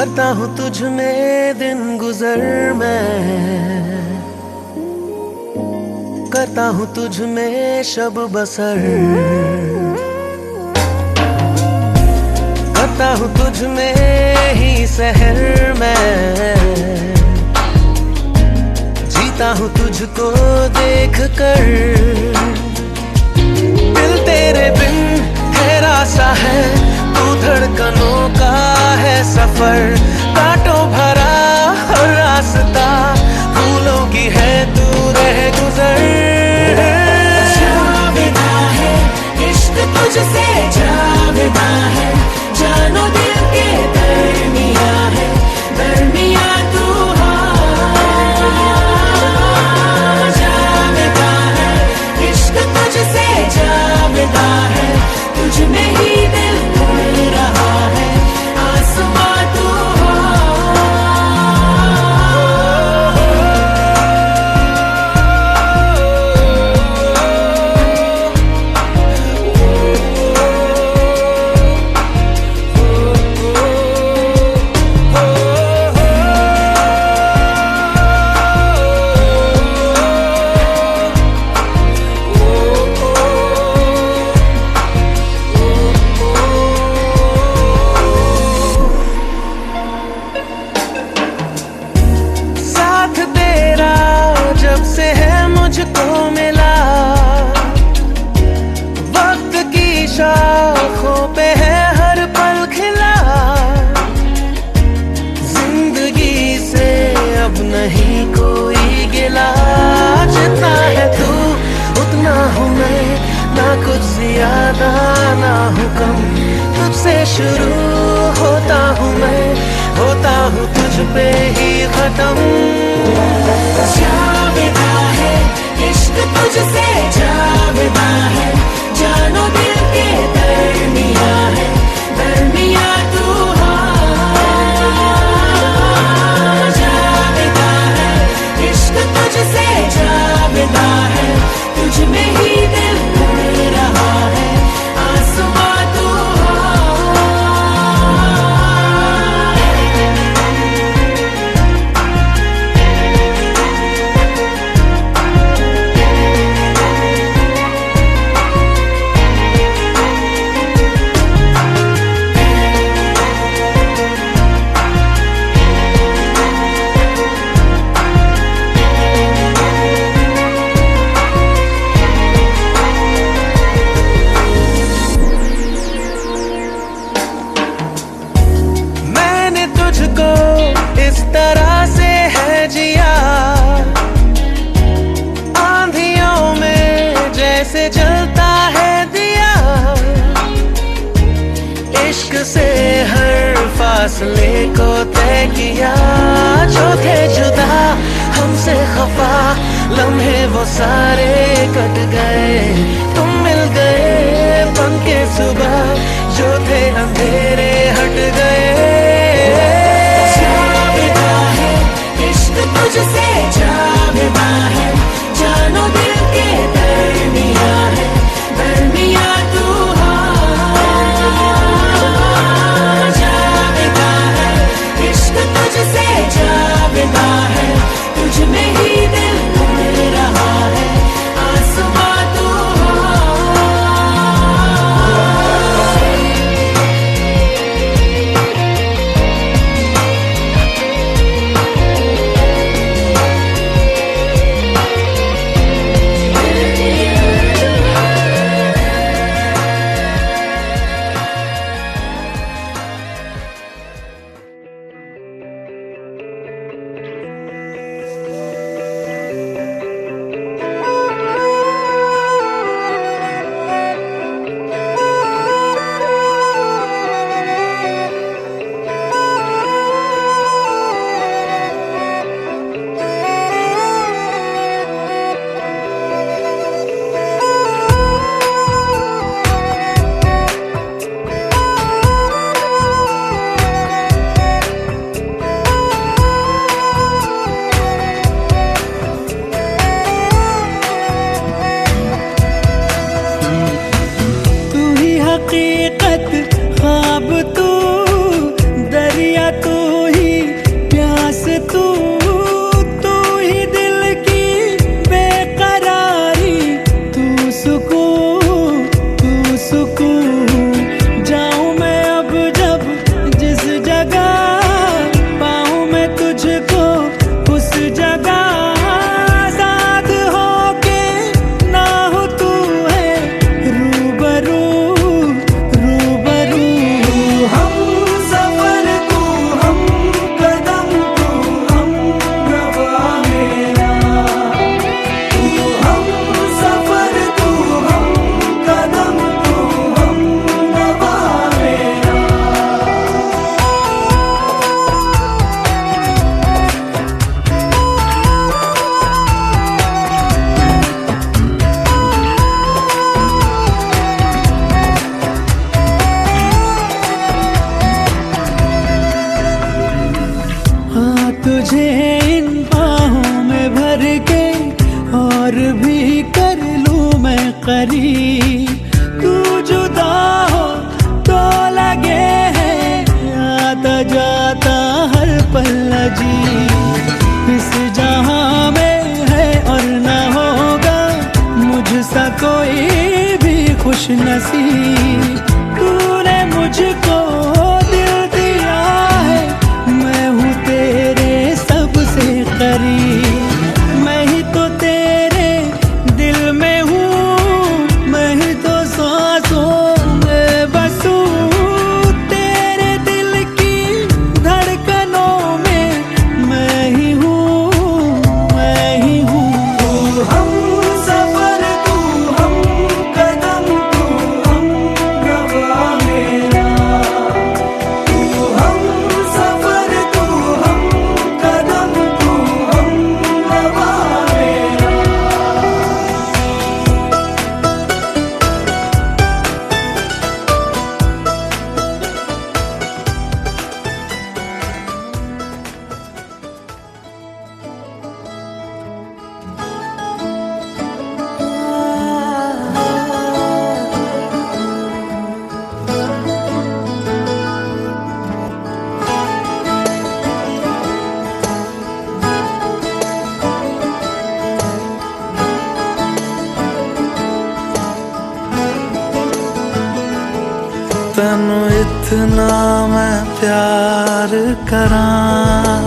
करता हूँ तुझ में दिन गुजर मैं, करता हूँ तुझ में शब बसर, करता हूँ तुझ में ही सहर मैं, जीता हूँ तुझको देख कर। दिल तेरे बिन ठहरा सा है, तू धड़कनों का है सफर, कांटों भरा हर रास्ता, फूलों की है तू रह गुजर। जावेदा है इश्क तुझसे, जावेदा है जानो दिल के दरमिया है, दरमिया तू जावेदा है इश्क तुझसे, जावेदा है तुझ में ही दिल उड़ रहा है, आसमां तू से है मुझको मिला, वक्त की शाखों पे है हर पल खिला, जिंदगी से अब नहीं कोई गिला, जितना है तू उतना हूँ मैं, ना कुछ ज्यादा ना हूँ कम, तुझसे शुरू होता हूँ मैं, होता हूँ तुझ पे ही खत्म। जावेदा है इश्क तुझसे, जावेदा है जानो दिल के दरमिया है, दरमिया तू जावेदा है इश्क तुझसे, जावेदा है तुझ में ही दिल उड़ रहा है, आसमां तू तुझको इस तरह से है जिया, आंधियों में जैसे जलता है दिया, इश्क से हर फासले को तय किया, जो थे जुदा हमसे खफा लम्हे वो सारे कट गए, तुम मिल गए बन के सुबह, जो थे अंधेरे हट गए। तुझसे जावेदा है जानो दिल के दरमिया है, दरमिया तू जावेदा है इश्क तुझसे, जावेदा है तुझ में ही दिल उड़ रहा है, आसमां तू तुझे इन बाहों में भर के और भी कर लूं मैं करीब। तू जुदा हो तो लगे है आता जाता हर पल अजीब। इस जहां में है और न होगा मुझसा कोई भी खुश नसीब। तूने मुझको दिल दिया है, मैं हूँ तेरे सबसे करीब। मैं ही तो तेरे दिल में हूँ, मैं ही तो सांसों में बसूं। तेरे दिल की धड़कनों में मैं ही हूँ, मैं ही हूँ। तू हम सफर, तू हम कदम, तू हम रवा मेरा। तू हम सफर, तू हम कदम, तू हम रवा मेरा। तैनू इतना मैं प्यार करां,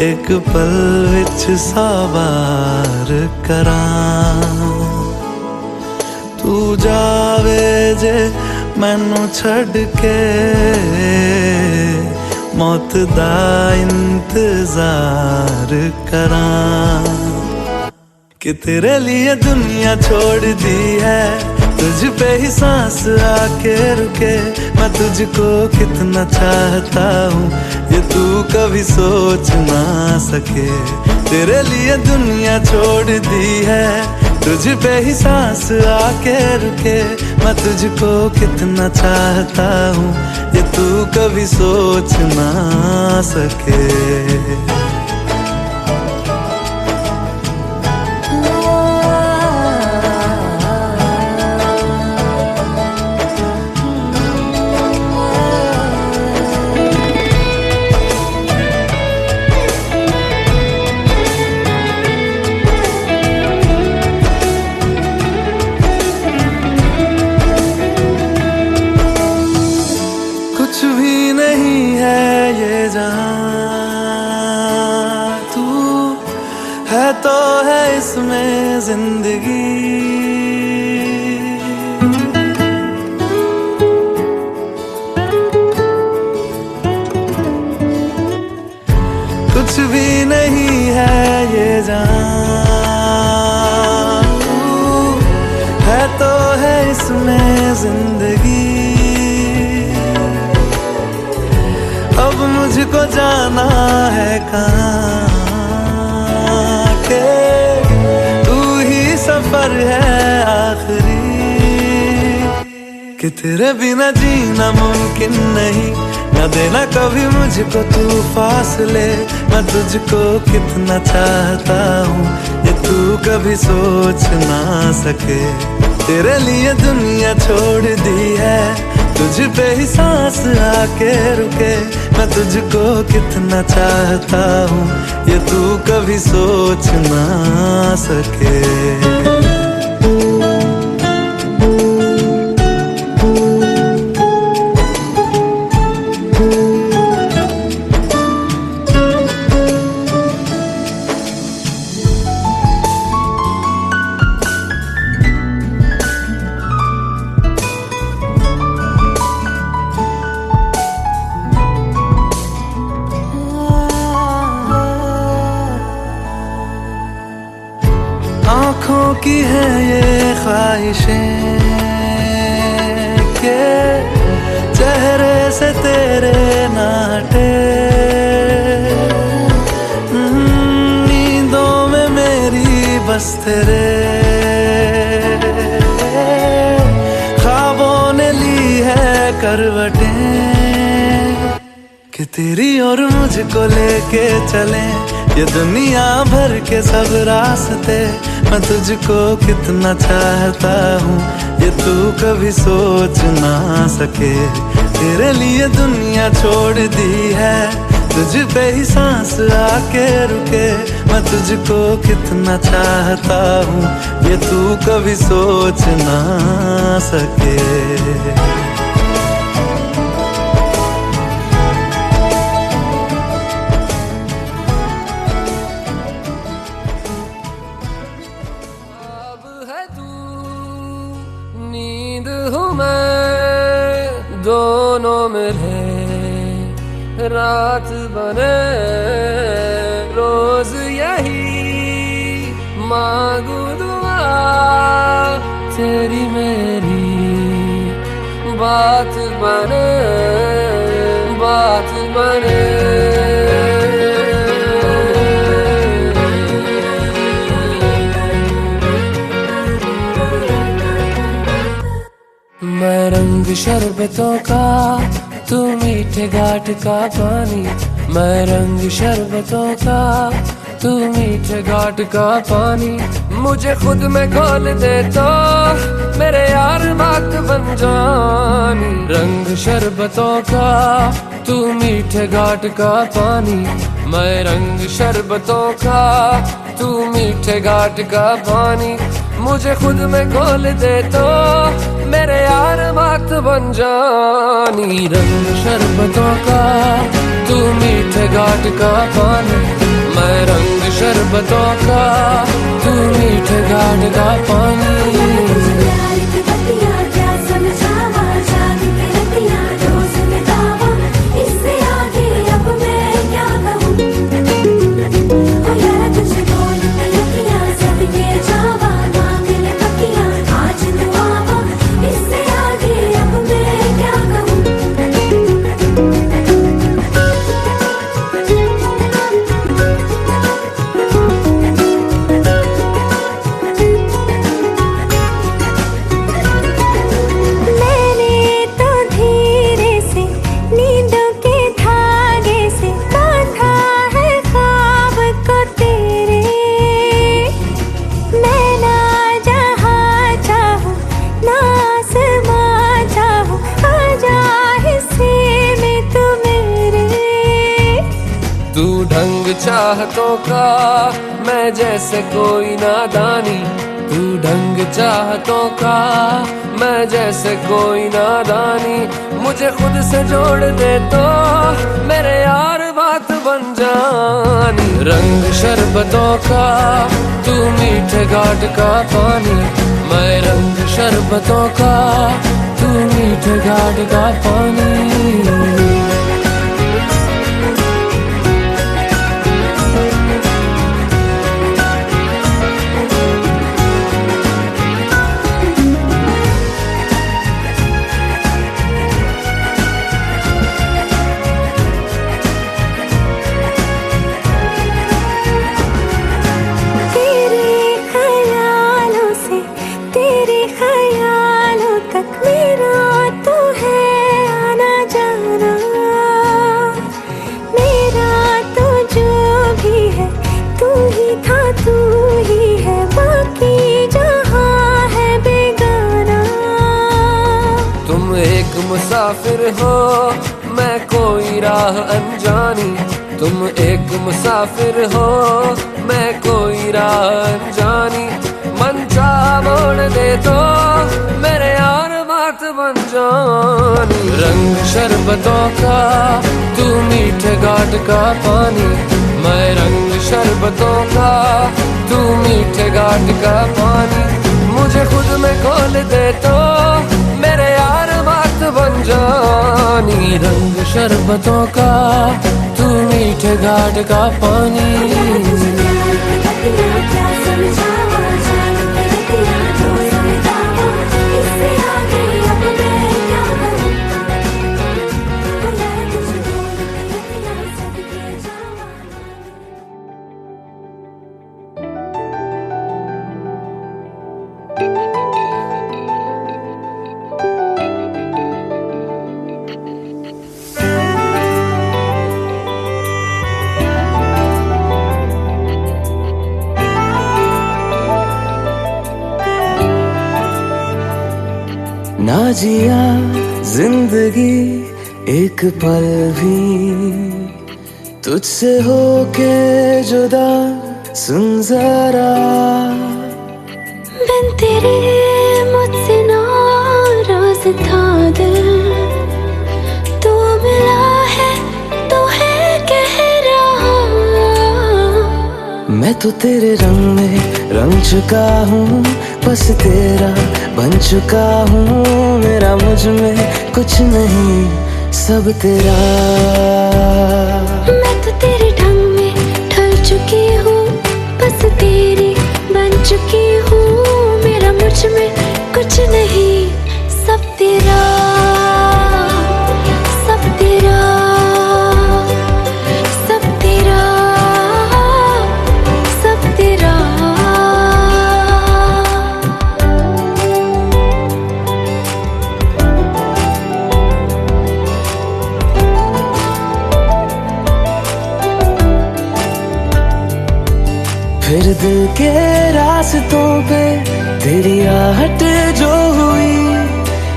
एक पल विच 100 बार करां। तू जावे जे मैनू छड़ के, मौत दा इंतजार करां। कि तेरे लिए दुनिया छोड़ दी है, तुझ पे ही सांस आके रुके। मैं तुझको कितना चाहता हूँ ये तू कभी सोच ना सके। तेरे लिए दुनिया छोड़ दी है, तुझ पे ही सांस आके रुके। मैं तुझको कितना चाहता हूँ ये तू कभी सोच ना सके। कुछ भी नहीं है ये जहां, तू है तो है इसमें जिंदगी। कुछ भी नहीं है ये जहां, तू है तो है इसमें जिंदगी। अब मुझको जाना है कहाँ के तू ही सफर है आखिरी। कि तेरे बिना जीना मुमकिन नहीं, न देना कभी मुझको तू फासले। मैं तुझको कितना चाहता हूँ ये तू कभी सोच ना सके। तेरे लिए दुनिया छोड़ दी है, तुझ पे ही सांस आके रुके। मैं तुझको कितना चाहता हूँ ये तू कभी सोच ना सके। आँखों की है ये ख्वाहिशें के चेहरे से तेरे ना हटे। नींदों में मेरी बस तेरे ख्वाबों ने ली है करवटें। कि तेरी और मुझको लेके चले ये दुनिया भर के सब रास्ते। मैं तुझको कितना चाहता हूँ ये तू कभी सोच ना सके। तेरे लिए दुनिया छोड़ दी है, तुझ पे ही सांस आके रुके। मैं तुझको कितना चाहता हूँ ये तू कभी सोच ना सके। नींद हूँ मैं दोनों मिले रात बने रोज यही मांगू दुआ तेरी मेरी बात बने बात बने। मैं रंग शरबतों का तू मीठे घाट का पानी। मैं रंग शरबतों का तू मीठे घाट का पानी। मुझे खुद में खोल दे तो मेरे यार बात बन जानी। रंग शरबतों का तू मीठे घाट का पानी। मैं रंग शरबतों का तू मीठे घाट का पानी। मुझे खुद में खोल दे तो मेरे यार बात बन जानी। रंग शरबतों का तू मीठे घाट का पानी। मैं रंग शरबतों का तू मीठे घाट का पानी। चाहतों का मैं जैसे कोई नादानी। तू ढंग चाहतों का मैं जैसे कोई नादानी। मुझे खुद से जोड़ दे तो मेरे यार बात बन जानी। रंग शरबतों का तू मीठे घाट का पानी। मैं रंग शरबतों का तू मीठे घाट का पानी। मुसाफिर हो मैं कोई राह अनजानी। तुम एक मुसाफिर हो मैं कोई राह अनजानी। मन चाह मोड़ दे तो मेरे यार बात बन जानी। रंग शरबतों का तू मीठे घाट का पानी। मैं रंग शरबतों का तू मीठे घाट का पानी। मुझे खुद में खोल दे तो मेरे यार बात बन जानी। रंग शरबतों का तू मीठे घाट का पानी। ना जिया जिंदगी एक पल भी तुझसे होके जुदा, सुन जरा बिन तेरे मुझसे नाराज था दिल, तू मिला है तो है कह रहा। मैं तो तेरे रंग में रंग चुका हूँ, बस तेरा बन चुका हूँ। मेरा मुझ में कुछ नहीं, सब तेरा। मैं तो तेरे ढंग में ढल चुकी हूँ, बस तेरी बन चुकी हूँ। मेरा मुझ में कुछ नहीं, सब तेरा, सब तेरा, सब तेरा, सब तेरा। फिर दिल के रास्तों पे तेरी आहट जो हुई,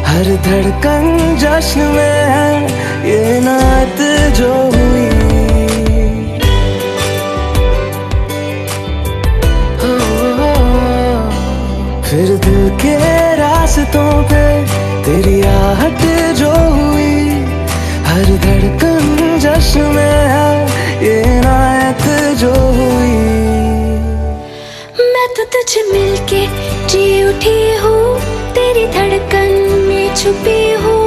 हर धड़कन जश्न में है ये नात जो हुई। फिर दिल के रास्तों पे तेरी आहट जो हुई, हर धड़कन जश्न में है ये नात जो हुई। मैं तो तुझे मिलके जी उठी हूँ, तेरी धड़कन में छुपी हूँ।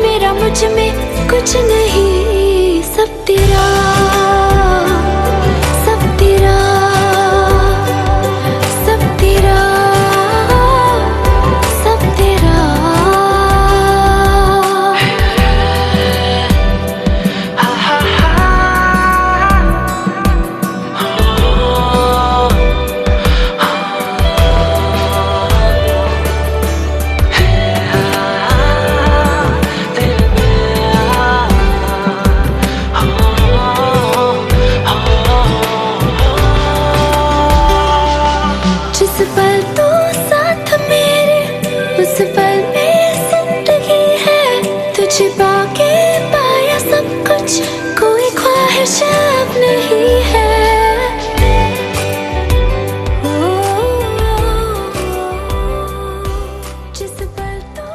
मेरा मुझ में कुछ नहीं, सब तेरा, सब तेरा, सब तेरा, सब तेरा। जिस पल तू साथ मेरे, उस पल में जिंदगी है। तुझे पाके पाया सब कुछ, कोई ख्वाहिश अब नहीं है। जिस पल तू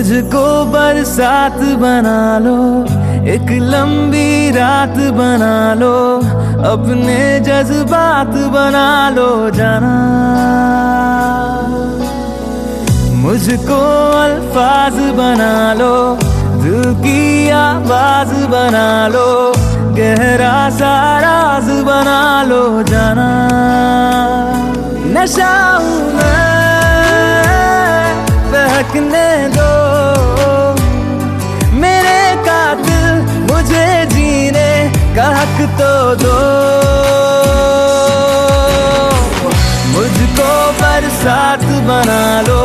मुझको बरसात बना लो, एक लंबी रात बना लो, अपने जज्बात बना लो जाना। मुझको अल्फाज बना लो, दिल की आवाज बना लो, गहरा सा राज बना लो जाना। नशा हूं मैं, बहकने दो मेरे कातिल, मुझे जीने का हक तो दो। मुझको बरसात बना लो,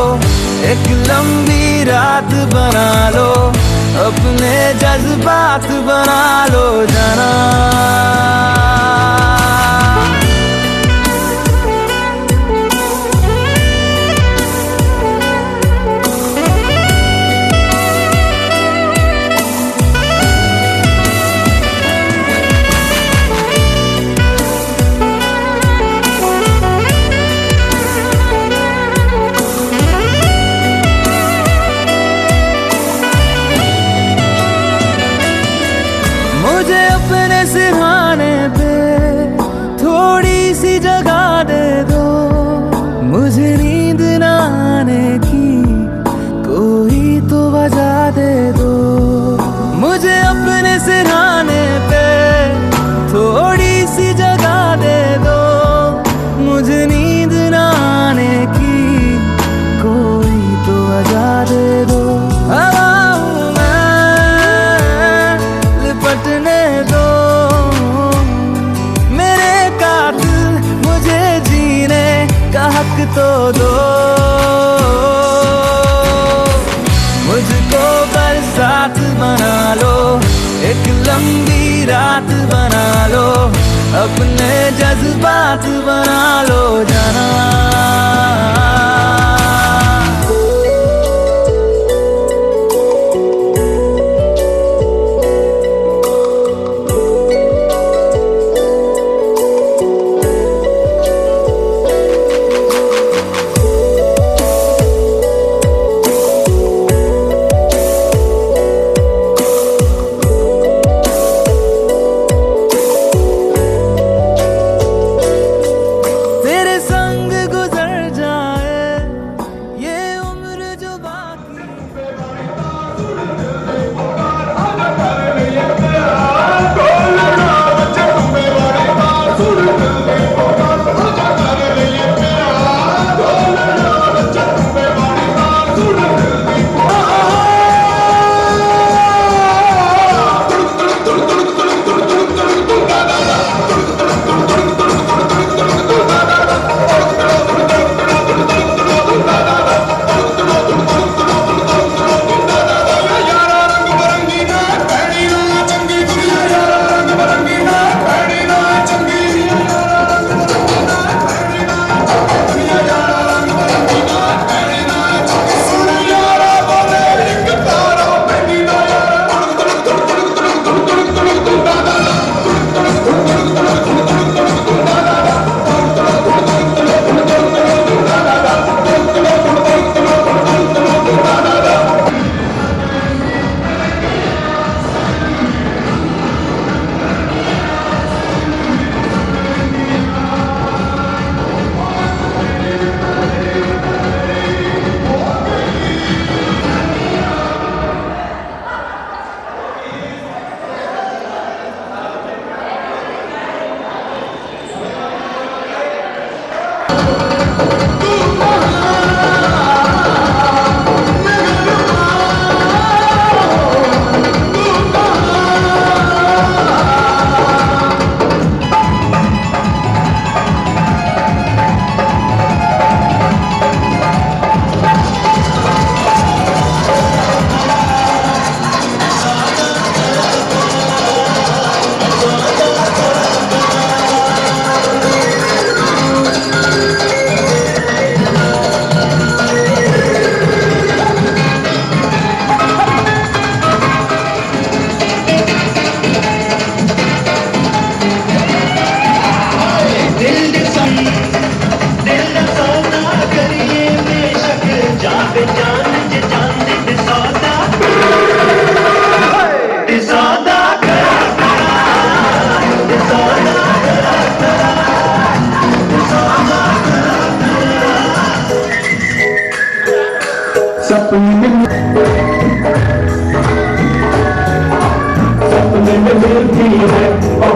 एक लंबी रात बना लो, अपने जज्बात बना लो जाना। मुझे अपने सिरहाने पे थोड़ी सी जगह दे दो, मुझे नींद ना आने की कोई तो वजह दे दो। मुझे अपने सिरहाने पे थोड़ी सी जगह दे दो, मुझे नींद ना आने की कोई तो वजह दे दो। लिपटने दो मेरे कातिल, मुझे जीने का हक तो दो। मुझको बरसात बना लो, एक लंबी रात बना लो, अपने जज्बात बना लो जाना। तेरे संग गुजर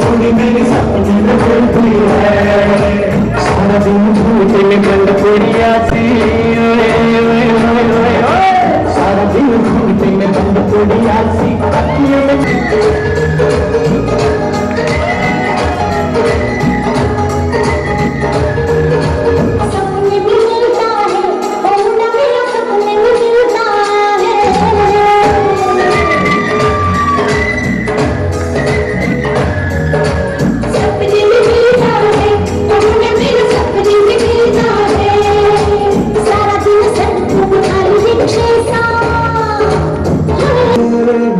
पूरी मेरे सपने में घूमती है, सारा दिन घूमते में कंड पूरी आती, सारा दिन घूमते में कंड पूरी आती, अखियों में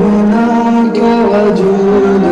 बिना क्या वजूद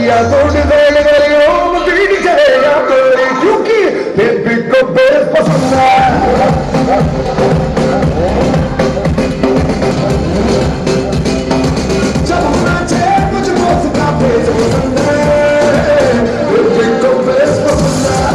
या तो डिजाइन करी हो मशीन चलेगा कोई, क्योंकि बेबी को बेस पसंद है। जब नाचे मुझको उसका बेस पसंद है, बेबी को बेस पसंद है।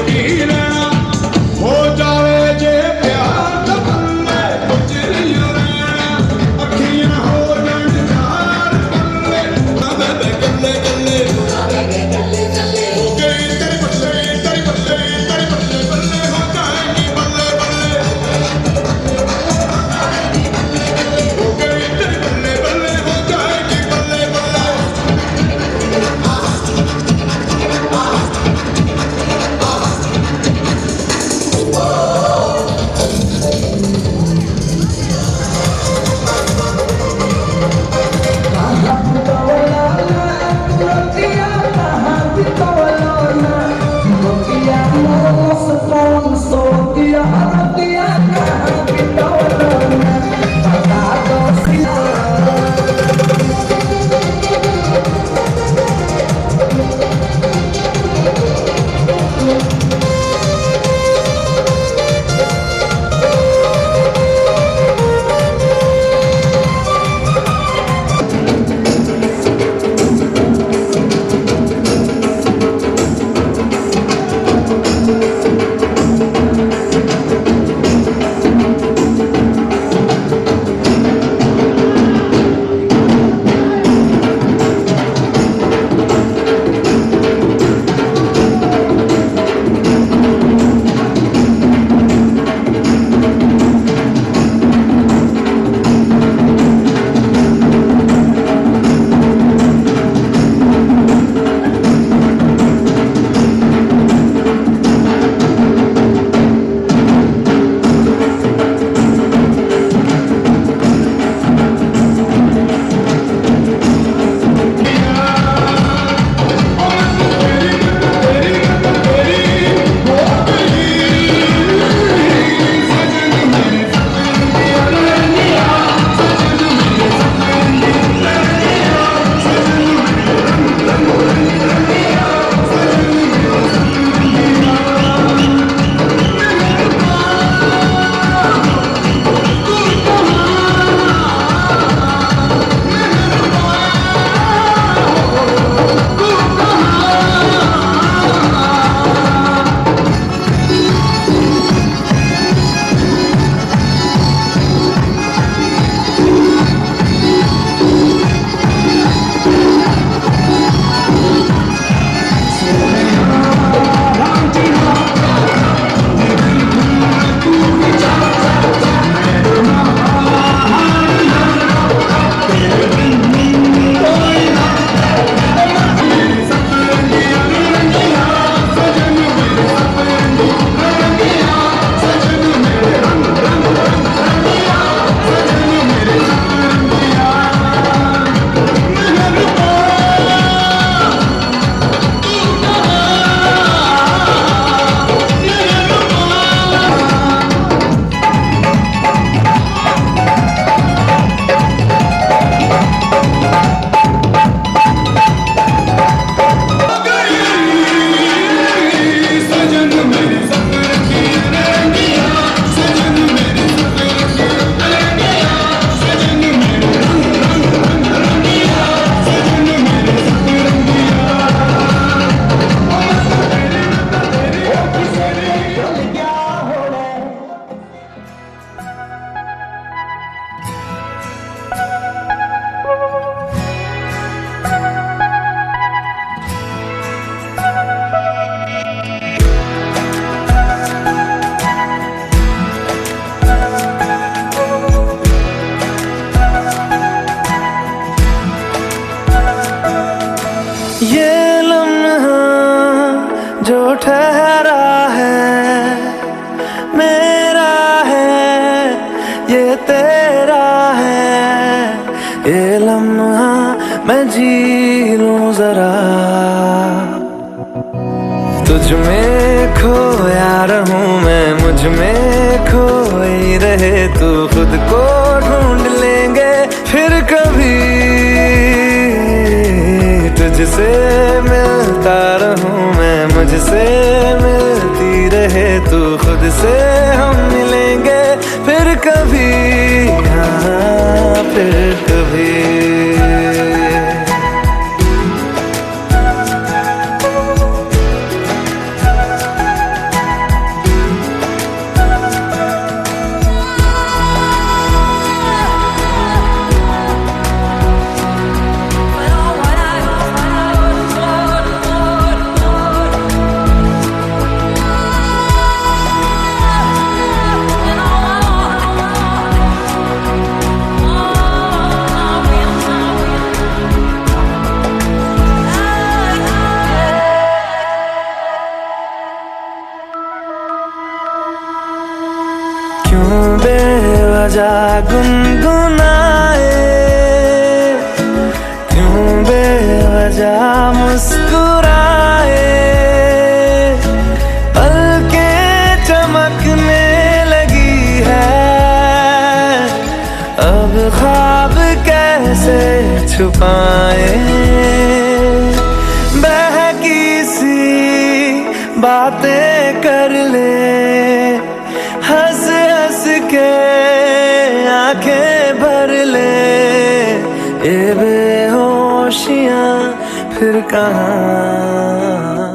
की रहना हो जावे जे प्यार दा बल्ले कुछ नहीं रहना अखियां हो जान चार बल्ले गल्ले गल्ले गल्ले हो गई तेरे बल्ले तेरे बल्ले तेरे बल्ले बल्ले हो जाएंगी बल्ले बल्ले हो गई तेरे बल्ले बल्ले हो जाएंगी बल्ले बल्ले ठहरा है मेरा है ये तेरा है ये लम्हा मैं जी लूं जरा तुझ में खोया रहूं मैं मुझ में खोई रहे तू खुद को ढूंढ लेंगे फिर कभी तुझसे मिलता रहूं मैं मुझसे मिलती रहे तू खुद से हम मिलेंगे फिर कभी हाँ फिर कभी वजह गुनगुनाए, क्यों बेवजह मुस्कुराए। पलकें चमकने लगी है, अब ख्वाब कैसे छुपाए। बहकी सी बातें कर ले, हंस हंस के आंखें भर ले। ये बेहोशियां फिर कहाँ,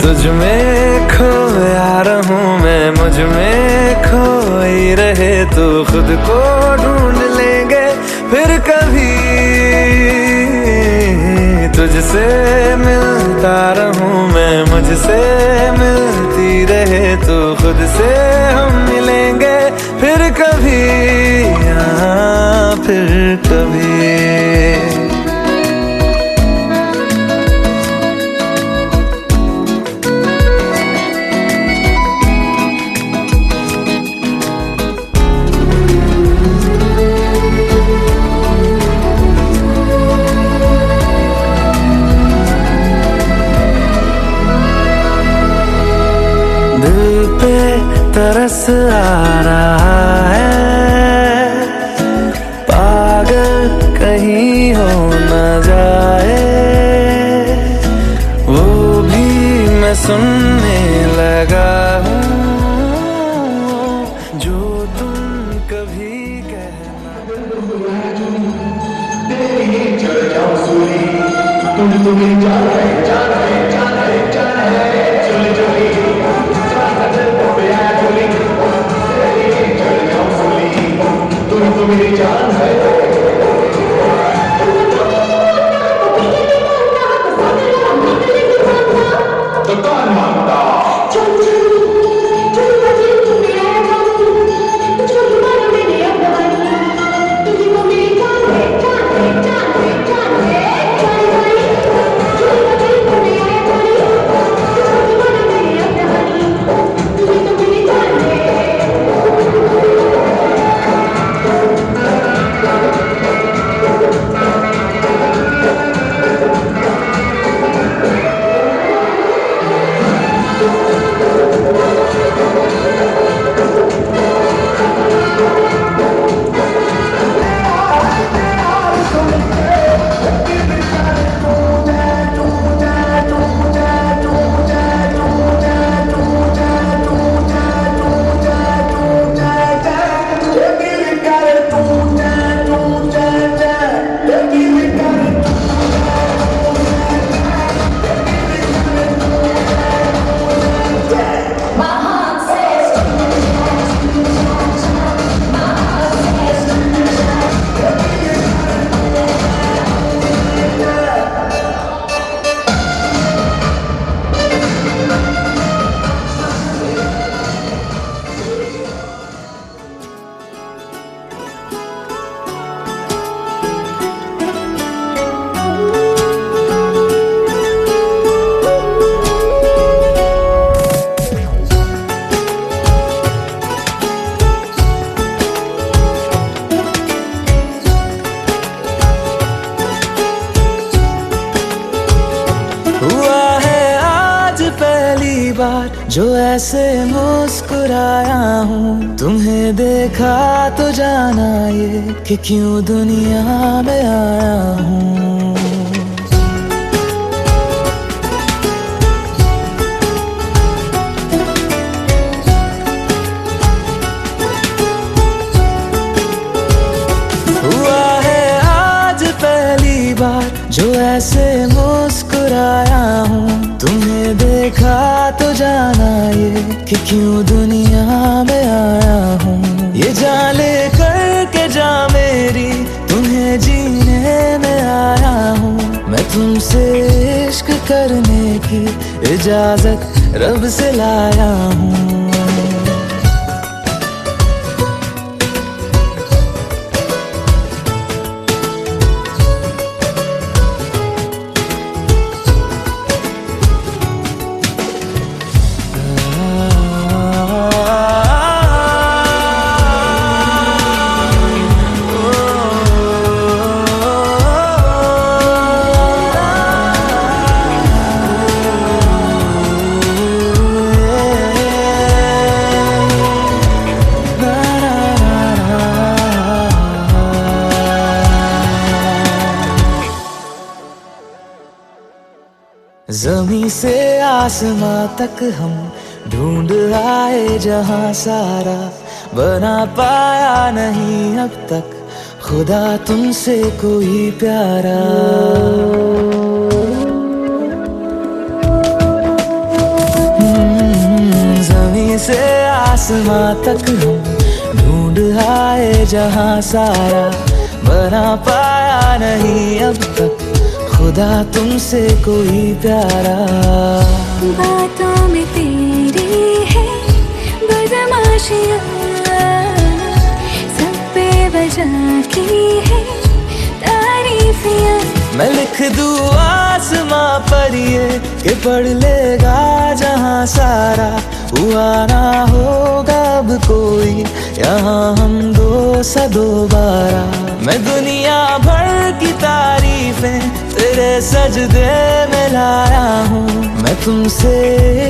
तुझ में खोया रहूं मैं, मुझ में खोई रहे तू। खुद को ढूंढ लेंगे फिर कभी, तुझसे मिलता रहूं मैं, मुझसे मिलती रहे तू। खुद से हम मिलेंगे फिर कभी, हाँ फिर कभी। दिल पे तरस आ रहा है, पागल कहीं हो न जाए। वो भी मैं सुनने लगा हूँ, जो तुम कभी कहना। हुआ है आज पहली बार जो ऐसे मुस्कुराया हूँ। तुम्हें देखा तो जाना ये कि क्यों दुनिया में आया हूँ। हुआ है आज पहली बार जो ऐसे मुस्कुराया हूँ। तुम्हें देखा तो जाना ये कि क्यों दुनिया में आया हूँ। ये जान ले करके जा मेरी, तुम्हें जीने में आया हूँ। मैं तुमसे इश्क करने की इजाजत रब से लाया हूँ। जमीन से आसमां तक हम ढूंढ आए जहां सारा, बना पाया नहीं अब तक खुदा तुमसे कोई प्यारा। जमीन से आसमां तक हम ढूंढ आए जहां सारा, बना पाया नहीं अब तक खुदा तुमसे कोई प्यारा। बातों में तेरी है बदमाशियाँ, सब पे वजह की है तारीफियाँ। मैं लिख दूँ आसमां पर ये कि पढ़ लेगा जहां सारा, हुआ ना होगा अब कोई यहाँ हम दो सा दोबारा। मैं दुनिया भर की तारीफें तेरे सजदे में लाया हूँ, मैं तुमसे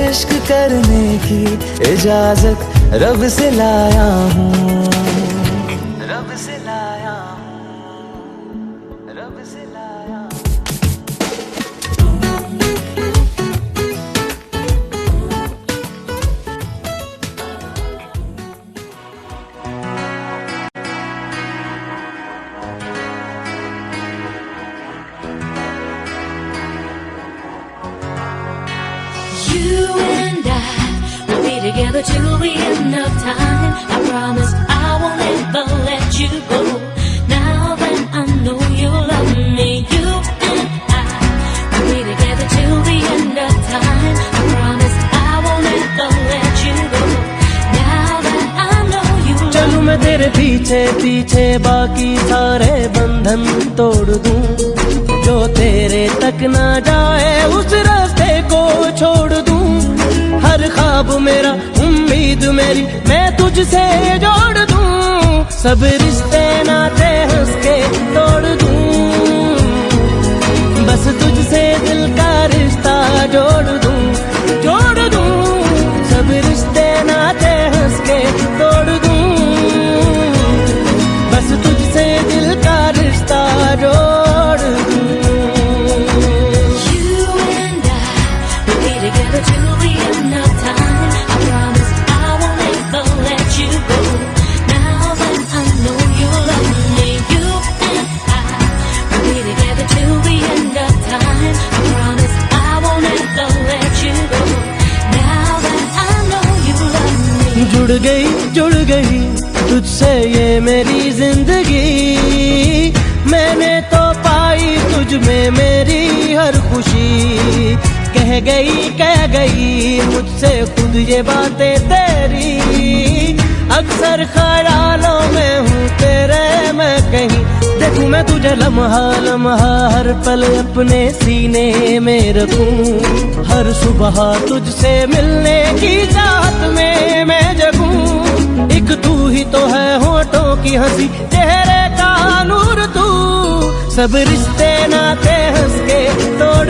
इश्क करने की इजाजत रब से लाया हूँ, रब से लाया हूँ, रब से लाया हूँ। You and I will be together till the end of time. I promise I won't ever let you go. Now that I know you love me, you and I will be together till the end of time. I promise I won't ever let you go. Now that I know you love me. चलूं मैं तेरे पीछे पीछे बाकी सारे बंधन तोड़ दूं, जो तेरे तक ना जाए उस रास्ते को छोड़ दूं। हर ख्वाब मेरा उम्मीद मेरी मैं तुझसे जोड़ दूं, सब रिश्ते नाते हंस के तोड़ दूं, बस तुझसे दिल का रिश्ता जोड़ दूं, जोड़ दूं। सब रिश्ते नाते हंस के तोड़ दूं, बस तुझसे दिल का रिश्ता जोड़ दूं। Together till the end of time. I promise I won't ever let you go. Now that I know you love me, you and I will be together till the end of time. I promise I won't ever let you go. Now that I know you love me. जुड़ गई तुझसे ये मेरी जिंदगी, मैंने तो पाई तुझ में मेरी हर खुशी। कह गई मुझसे खुद ये बातें तेरी, अक्सर ख्यालों में हूँ तेरे मैं कहीं, देखूं मैं तुझे लम्हा लम्हा हर पल अपने सीने में रखूं। हर सुबह तुझसे मिलने की चाहत में मैं जगूं, एक तू ही तो है होठों की हंसी चेहरे का नूर तू, सब रिश्ते नाते हंस के तोड़